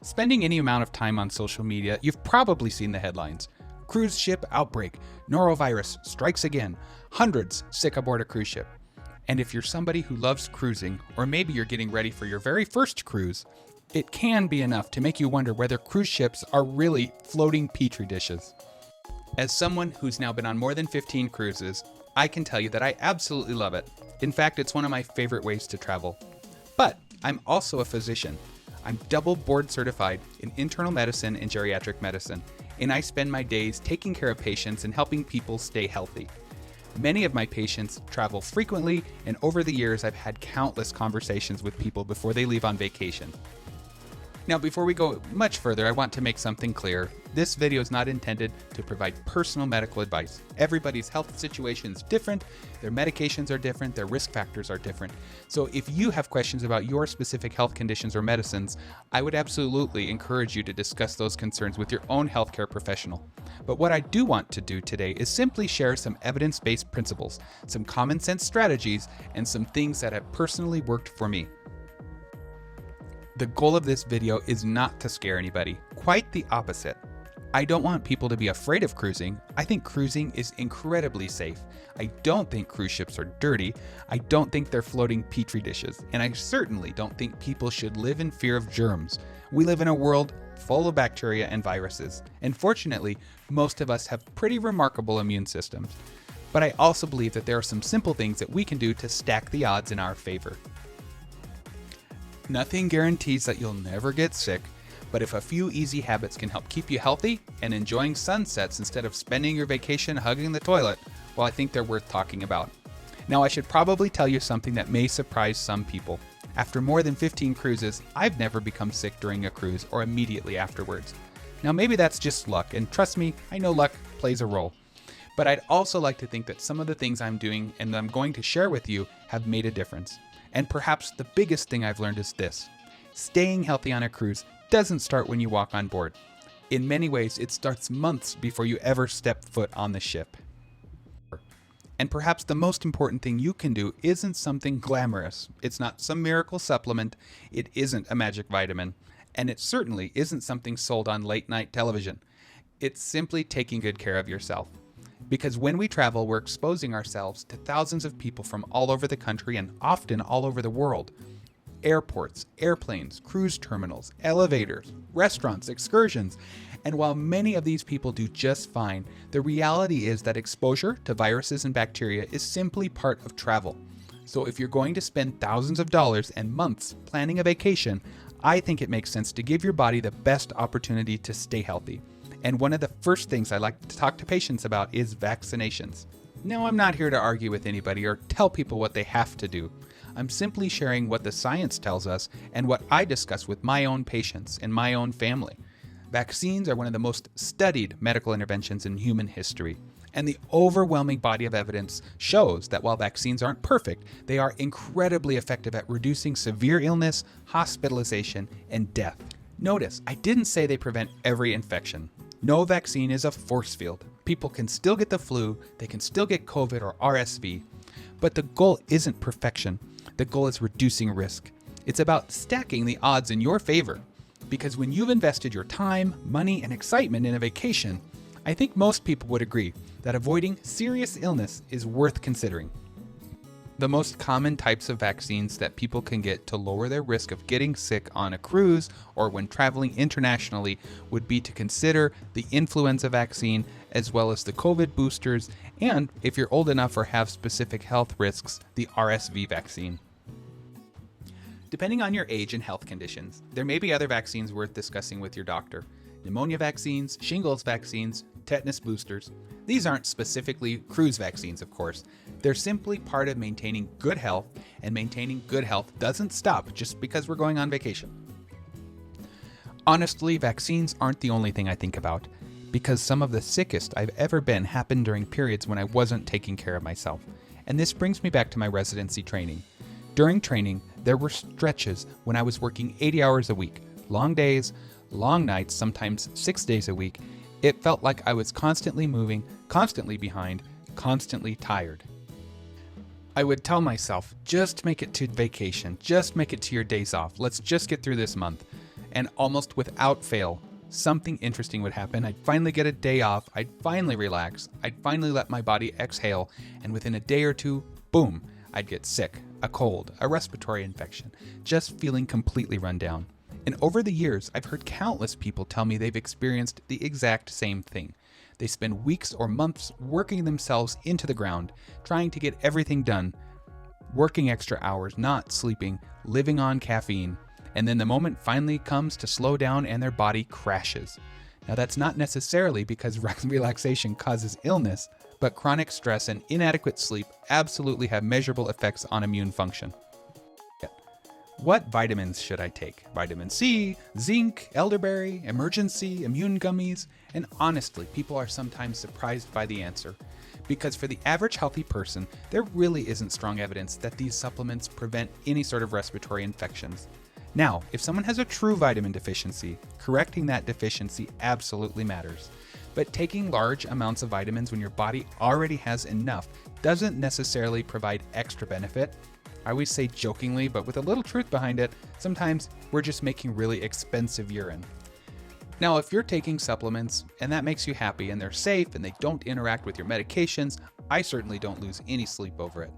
Spending any amount of time on social media, you've probably seen the headlines. Cruise ship outbreak, Norovirus strikes again, hundreds sick aboard a cruise ship. And if you're somebody who loves cruising, or maybe you're getting ready for your very first cruise, it can be enough to make you wonder whether cruise ships are really floating petri dishes. As someone who's now been on more than 15 cruises, I can tell you that I absolutely love it. In fact, it's one of my favorite ways to travel. But I'm also a physician. I'm double board certified in internal medicine and geriatric medicine, and I spend my days taking care of patients and helping people stay healthy. Many of my patients travel frequently, and over the years I've had countless conversations with people before they leave on vacation. Now, before we go much further, I want to make something clear. This video is not intended to provide personal medical advice. Everybody's health situation is different, their medications are different, their risk factors are different. So if you have questions about your specific health conditions or medicines, I would absolutely encourage you to discuss those concerns with your own healthcare professional. But what I do want to do today is simply share some evidence-based principles, some common sense strategies, and some things that have personally worked for me. The goal of this video is not to scare anybody, quite the opposite. I don't want people to be afraid of cruising. I think cruising is incredibly safe. I don't think cruise ships are dirty. I don't think they're floating petri dishes. And I certainly don't think people should live in fear of germs. We live in a world full of bacteria and viruses. And fortunately, most of us have pretty remarkable immune systems. But I also believe that there are some simple things that we can do to stack the odds in our favor. Nothing guarantees that you'll never get sick, but if a few easy habits can help keep you healthy and enjoying sunsets instead of spending your vacation hugging the toilet, well, I think they're worth talking about. Now, I should probably tell you something that may surprise some people. After more than 15 cruises, I've never become sick during a cruise or immediately afterwards. Now, maybe that's just luck, and trust me, I know luck plays a role. But I'd also like to think that some of the things I'm doing and I'm going to share with you have made a difference. And perhaps the biggest thing I've learned is this: staying healthy on a cruise doesn't start when you walk on board. In many ways, it starts months before you ever step foot on the ship. And perhaps the most important thing you can do isn't something glamorous. It's not some miracle supplement. It isn't a magic vitamin. And it certainly isn't something sold on late night television. It's simply taking good care of yourself. Because when we travel, we're exposing ourselves to thousands of people from all over the country and often all over the world. Airports, airplanes, cruise terminals, elevators, restaurants, excursions. And while many of these people do just fine, the reality is that exposure to viruses and bacteria is simply part of travel. So if you're going to spend thousands of dollars and months planning a vacation, I think it makes sense to give your body the best opportunity to stay healthy. And one of the first things I like to talk to patients about is vaccinations. Now, I'm not here to argue with anybody or tell people what they have to do. I'm simply sharing what the science tells us and what I discuss with my own patients and my own family. Vaccines are one of the most studied medical interventions in human history. And the overwhelming body of evidence shows that while vaccines aren't perfect, they are incredibly effective at reducing severe illness, hospitalization, and death. Notice, I didn't say they prevent every infection. No vaccine is a force field. People can still get the flu, they can still get COVID or RSV, but the goal isn't perfection. The goal is reducing risk. It's about stacking the odds in your favor. Because when you've invested your time, money, and excitement in a vacation, I think most people would agree that avoiding serious illness is worth considering. The most common types of vaccines that people can get to lower their risk of getting sick on a cruise or when traveling internationally would be to consider the influenza vaccine as well as the COVID boosters, and if you're old enough or have specific health risks, the RSV vaccine. Depending on your age and health conditions, there may be other vaccines worth discussing with your doctor. Pneumonia vaccines, shingles vaccines, tetanus boosters. These aren't specifically cruise vaccines, of course. They're simply part of maintaining good health, and maintaining good health doesn't stop just because we're going on vacation. Honestly, vaccines aren't the only thing I think about, because some of the sickest I've ever been happened during periods when I wasn't taking care of myself. And this brings me back to my residency training. During training, there were stretches when I was working 80 hours a week, long days, long nights, sometimes 6 days a week. It felt like I was constantly moving, constantly behind, constantly tired. I would tell myself, just make it to vacation, just make it to your days off, let's just get through this month. And almost without fail, something interesting would happen. I'd finally get a day off, I'd finally relax, I'd finally let my body exhale, and within a day or two, boom, I'd get sick, a cold, a respiratory infection, just feeling completely run down. And over the years, I've heard countless people tell me they've experienced the exact same thing. They spend weeks or months working themselves into the ground, trying to get everything done, working extra hours, not sleeping, living on caffeine, and then the moment finally comes to slow down and their body crashes. Now that's not necessarily because relaxation causes illness, but chronic stress and inadequate sleep absolutely have measurable effects on immune function. What vitamins should I take? Vitamin C, zinc, elderberry, emergency, immune gummies? And honestly, people are sometimes surprised by the answer. Because for the average healthy person, there really isn't strong evidence that these supplements prevent any sort of respiratory infections. Now, if someone has a true vitamin deficiency, correcting that deficiency absolutely matters. But taking large amounts of vitamins when your body already has enough doesn't necessarily provide extra benefit. I always say jokingly, but with a little truth behind it, sometimes we're just making really expensive urine. Now, if you're taking supplements and that makes you happy and they're safe and they don't interact with your medications, I certainly don't lose any sleep over it.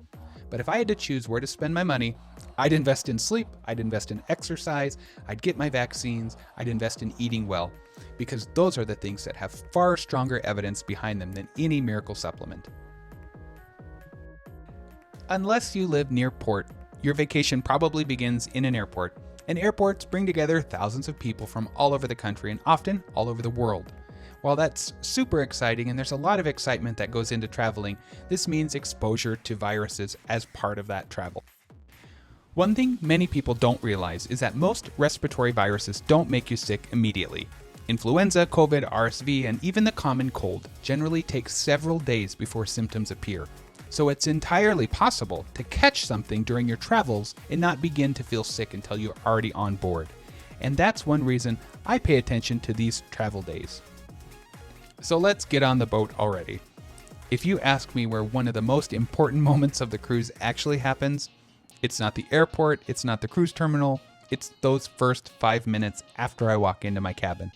But if I had to choose where to spend my money, I'd invest in sleep, I'd invest in exercise, I'd get my vaccines, I'd invest in eating well, because those are the things that have far stronger evidence behind them than any miracle supplement. Unless you live near port, your vacation probably begins in an airport, and airports bring together thousands of people from all over the country and often all over the world. While that's super exciting and there's a lot of excitement that goes into traveling, this means exposure to viruses as part of that travel. One thing many people don't realize is that most respiratory viruses don't make you sick immediately. Influenza, COVID, RSV, and even the common cold generally take several days before symptoms appear. So it's entirely possible to catch something during your travels and not begin to feel sick until you're already on board. And that's one reason I pay attention to these travel days. So let's get on the boat already. If you ask me where one of the most important moments of the cruise actually happens, it's not the airport, it's not the cruise terminal, it's those first 5 minutes after I walk into my cabin.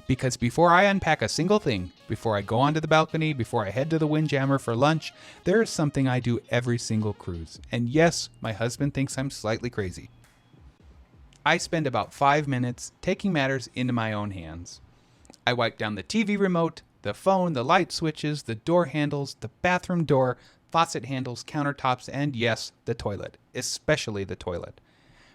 Because before I unpack a single thing, before I go onto the balcony, before I head to the Windjammer for lunch, there is something I do every single cruise. And yes, my husband thinks I'm slightly crazy. I spend about 5 minutes taking matters into my own hands. I wipe down the TV remote, the phone, the light switches, the door handles, the bathroom door, faucet handles, countertops, and yes, the toilet, especially the toilet.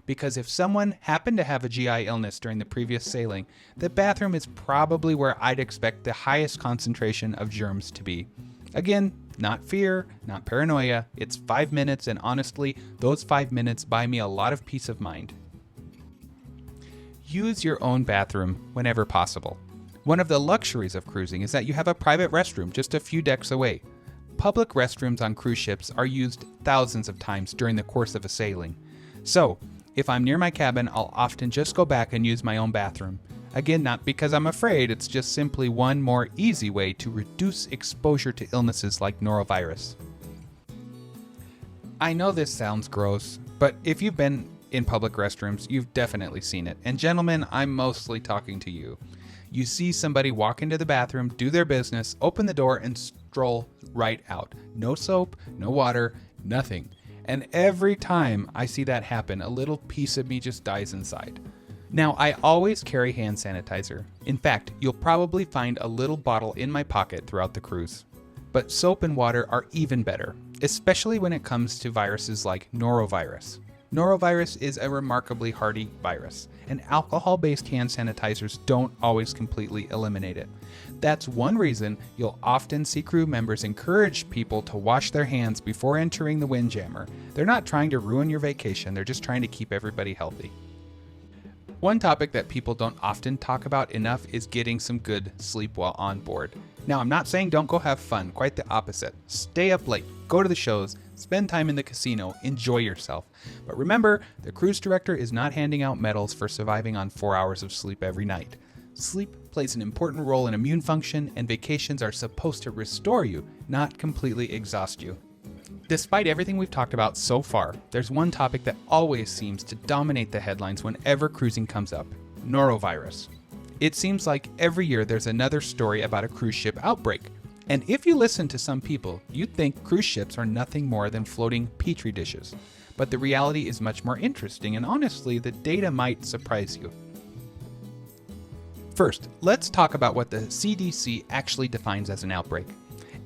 Because if someone happened to have a GI illness during the previous sailing, the bathroom is probably where I'd expect the highest concentration of germs to be. Again, not fear, not paranoia, it's 5 minutes, and honestly, those 5 minutes buy me a lot of peace of mind. Use your own bathroom whenever possible. One of the luxuries of cruising is that you have a private restroom just a few decks away. Public restrooms on cruise ships are used thousands of times during the course of a sailing. So, if I'm near my cabin, I'll often just go back and use my own bathroom. Again, not because I'm afraid, it's just simply one more easy way to reduce exposure to illnesses like norovirus. I know this sounds gross, but if you've been in public restrooms, you've definitely seen it. And gentlemen, I'm mostly talking to you. You see somebody walk into the bathroom, do their business, open the door, and stroll right out. No soap, no water, nothing. And every time I see that happen, a little piece of me just dies inside. Now, I always carry hand sanitizer. In fact, you'll probably find a little bottle in my pocket throughout the cruise. But soap and water are even better, especially when it comes to viruses like norovirus. Norovirus is a remarkably hardy virus, and alcohol-based hand sanitizers don't always completely eliminate it. That's one reason you'll often see crew members encourage people to wash their hands before entering the Windjammer. They're not trying to ruin your vacation, they're just trying to keep everybody healthy. One topic that people don't often talk about enough is getting some good sleep while on board. Now, I'm not saying don't go have fun, quite the opposite. Stay up late, go to the shows, spend time in the casino, enjoy yourself. But remember, the cruise director is not handing out medals for surviving on 4 hours of sleep every night. Sleep plays an important role in immune function, and vacations are supposed to restore you, not completely exhaust you. Despite everything we've talked about so far, there's one topic that always seems to dominate the headlines whenever cruising comes up. Norovirus. It seems like every year there's another story about a cruise ship outbreak. And if you listen to some people, you'd think cruise ships are nothing more than floating petri dishes. But the reality is much more interesting, and honestly, the data might surprise you. First, let's talk about what the CDC actually defines as an outbreak.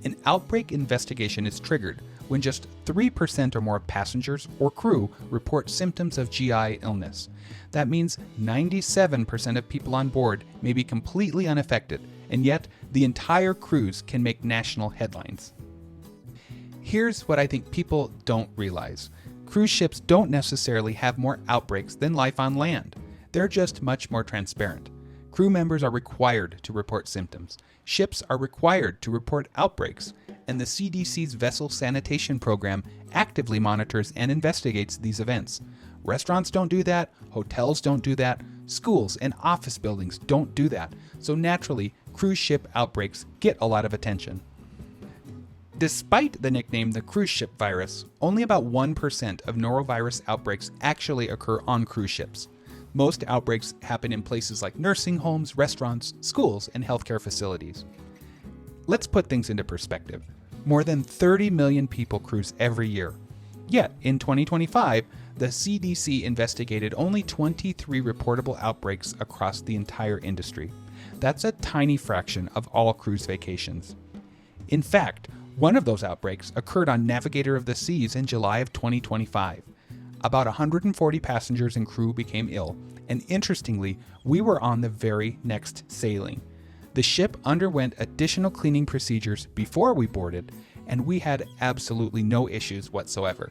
An outbreak investigation is triggered when just 3% or more of passengers or crew report symptoms of GI illness. That means 97% of people on board may be completely unaffected, and yet the entire cruise can make national headlines. Here's what I think people don't realize. Cruise ships don't necessarily have more outbreaks than life on land. They're just much more transparent. Crew members are required to report symptoms. Ships are required to report outbreaks, and the CDC's vessel sanitation program actively monitors and investigates these events. Restaurants don't do that, hotels don't do that, schools and office buildings don't do that, so naturally, cruise ship outbreaks get a lot of attention. Despite the nickname the cruise ship virus, only about 1% of norovirus outbreaks actually occur on cruise ships. Most outbreaks happen in places like nursing homes, restaurants, schools, and healthcare facilities. Let's put things into perspective. More than 30 million people cruise every year. Yet, in 2025, the CDC investigated only 23 reportable outbreaks across the entire industry. That's a tiny fraction of all cruise vacations. In fact, one of those outbreaks occurred on Navigator of the Seas in July of 2025. About 140 passengers and crew became ill, and interestingly, we were on the very next sailing. The ship underwent additional cleaning procedures before we boarded, and we had absolutely no issues whatsoever.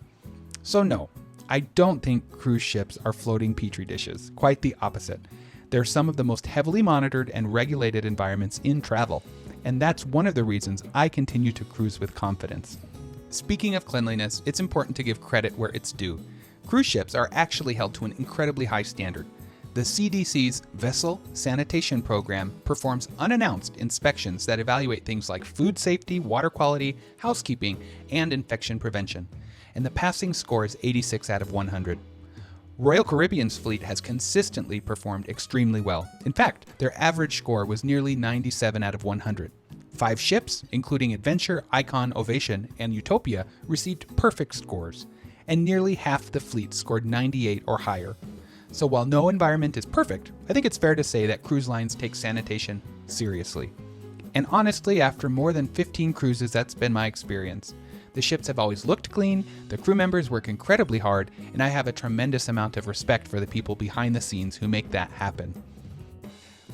So no, I don't think cruise ships are floating petri dishes. Quite the opposite. They're some of the most heavily monitored and regulated environments in travel, and that's one of the reasons I continue to cruise with confidence. Speaking of cleanliness, it's important to give credit where it's due. Cruise ships are actually held to an incredibly high standard. The CDC's Vessel Sanitation Program performs unannounced inspections that evaluate things like food safety, water quality, housekeeping, and infection prevention. And the passing score is 86 out of 100. Royal Caribbean's fleet has consistently performed extremely well. In fact, their average score was nearly 97 out of 100. 5 ships, including Adventure, Icon, Ovation, and Utopia, received perfect scores, and nearly half the fleet scored 98 or higher. So while no environment is perfect, I think it's fair to say that cruise lines take sanitation seriously. And honestly, after more than 15 cruises, that's been my experience. The ships have always looked clean, the crew members work incredibly hard, and I have a tremendous amount of respect for the people behind the scenes who make that happen.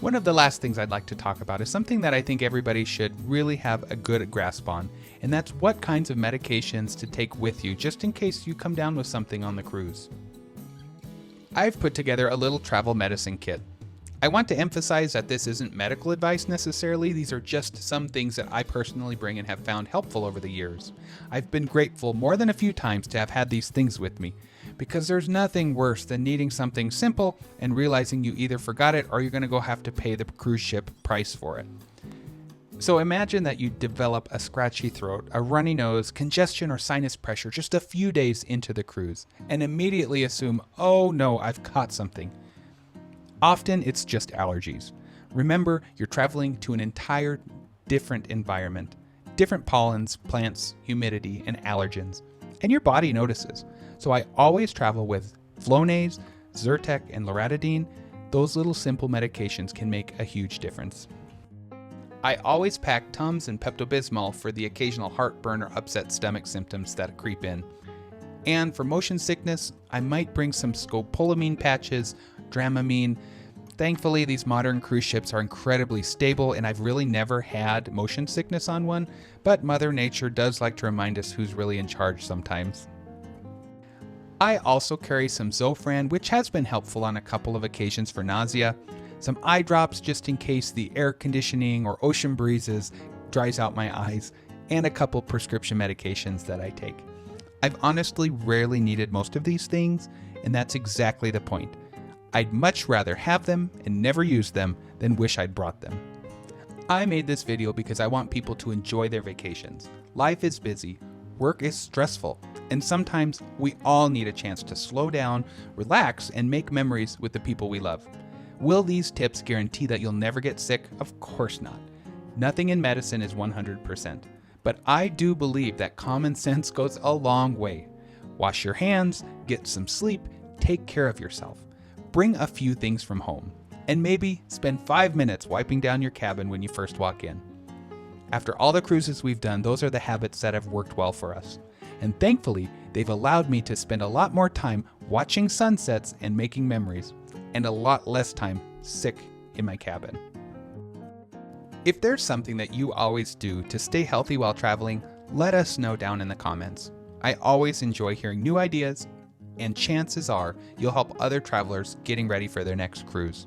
One of the last things I'd like to talk about is something that I think everybody should really have a good grasp on, and that's what kinds of medications to take with you just in case you come down with something on the cruise. I've put together a little travel medicine kit. I want to emphasize that this isn't medical advice necessarily, these are just some things that I personally bring and have found helpful over the years. I've been grateful more than a few times to have had these things with me, because there's nothing worse than needing something simple and realizing you either forgot it or you're going to go have to pay the cruise ship price for it. So imagine that you develop a scratchy throat, a runny nose, congestion or sinus pressure just a few days into the cruise, and immediately assume, oh no, I've caught something. Often it's just allergies. Remember, you're traveling to an entire different environment, different pollens, plants, humidity, and allergens, and your body notices. So I always travel with Flonase, Zyrtec, and Loratadine. Those little simple medications can make a huge difference. I always pack Tums and Pepto-Bismol for the occasional heartburn or upset stomach symptoms that creep in. And for motion sickness, I might bring some scopolamine patches, Dramamine. Thankfully, these modern cruise ships are incredibly stable and I've really never had motion sickness on one, but Mother Nature does like to remind us who's really in charge sometimes. I also carry some Zofran, which has been helpful on a couple of occasions for nausea, some eye drops just in case the air conditioning or ocean breezes dries out my eyes, and a couple prescription medications that I take. I've honestly rarely needed most of these things, and that's exactly the point. I'd much rather have them and never use them than wish I'd brought them. I made this video because I want people to enjoy their vacations. Life is busy, work is stressful, and sometimes we all need a chance to slow down, relax, and make memories with the people we love. Will these tips guarantee that you'll never get sick? Of course not. Nothing in medicine is 100%. But I do believe that common sense goes a long way. Wash your hands, get some sleep, take care of yourself. Bring a few things from home. And maybe spend 5 minutes wiping down your cabin when you first walk in. After all the cruises we've done, those are the habits that have worked well for us. And thankfully, they've allowed me to spend a lot more time watching sunsets and making memories, and a lot less time sick in my cabin. If there's something that you always do to stay healthy while traveling, let us know down in the comments. I always enjoy hearing new ideas, and chances are you'll help other travelers getting ready for their next cruise.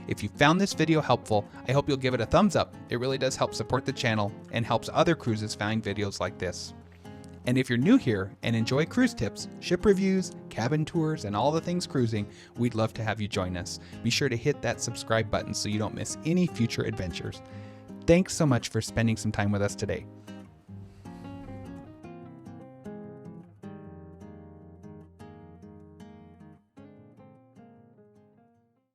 If you found this video helpful, I hope you'll give it a thumbs up. It really does help support the channel and helps other cruises find videos like this. And if you're new here and enjoy cruise tips, ship reviews, cabin tours, and all the things cruising, we'd love to have you join us. Be sure to hit that subscribe button so you don't miss any future adventures. Thanks so much for spending some time with us today.